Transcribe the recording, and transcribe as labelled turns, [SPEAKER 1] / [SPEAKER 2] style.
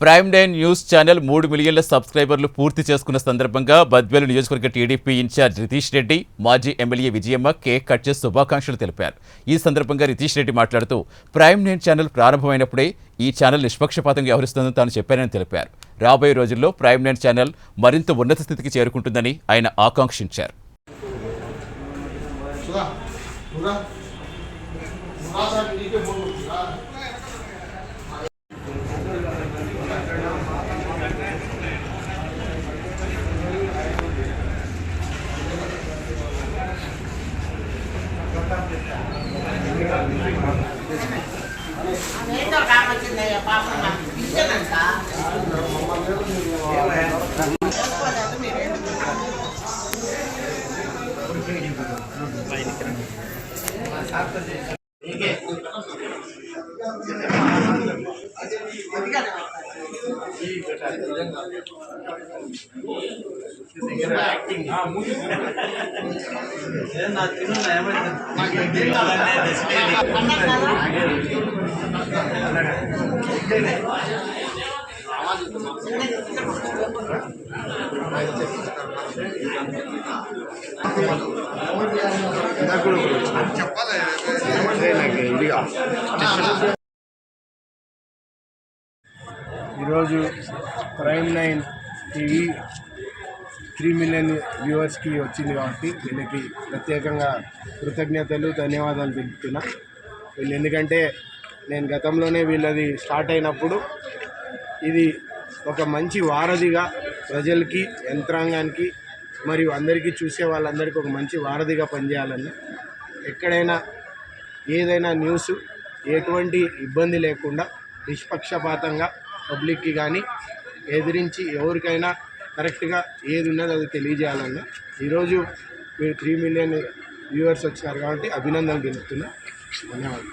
[SPEAKER 1] Prime nine news channel 3 మిలియన్ల సబ్స్క్రైబర్లు పూర్తి చేసుకున్న సందర్భంగా బద్వేలు నియోజకవర్గ టీడీపీ ఇన్ఛార్జ్ రితీష్ రెడ్డి, మాజీ ఎమ్మెల్యే విజయమ్మ కేక్ కట్ చేసి శుభాకాంక్షలు తెలిపారు. ఈ సందర్భంగా రితీష్ రెడ్డి మాట్లాడుతూ ప్రైమ్ నైన్ ఛానల్ ప్రారంభమైనప్పుడే ఈ ఛానల్ నిష్పక్షపాతంగా వ్యవహరిస్తుందని తాను చెప్పానని తెలిపారు. రాబోయే రోజుల్లో ప్రైమ్ నైన్ ఛానల్ మరింత ఉన్నత స్థితికి చేరుకుంటుందని ఆయన ఆకాంక్షించారు.
[SPEAKER 2] ఈరోజు ప్రైమ్ నైన్ టీవీ 3 మిలియన్ వ్యూవర్స్కి వచ్చింది కాబట్టి వీళ్ళకి ప్రత్యేకంగా కృతజ్ఞతలు, ధన్యవాదాలు తెలుపుతున్నా. వీళ్ళు ఎందుకంటే నేను గతంలోనే వీళ్ళది స్టార్ట్ అయినప్పుడు ఇది ఒక మంచి వారధిగా ప్రజలకి, యంత్రాంగానికి మరియు అందరికీ చూసే వాళ్ళందరికీ ఒక మంచి వారధిగా పనిచేయాలని, ఎక్కడైనా ఏదైనా న్యూస్ ఎటువంటి ఇబ్బంది లేకుండా నిష్పక్షపాతంగా పబ్లిక్కి కానీ ఎదిరించి ఎవరికైనా కరెక్ట్గా ఏది ఉన్నదో అది తెలియజేయాలన్నా ఈరోజు మీరు 3 మిలియన్ వ్యూవర్స్ వచ్చినారు కాబట్టి అభినందనలు తెలుపుతున్నా. ధన్యవాదాలు.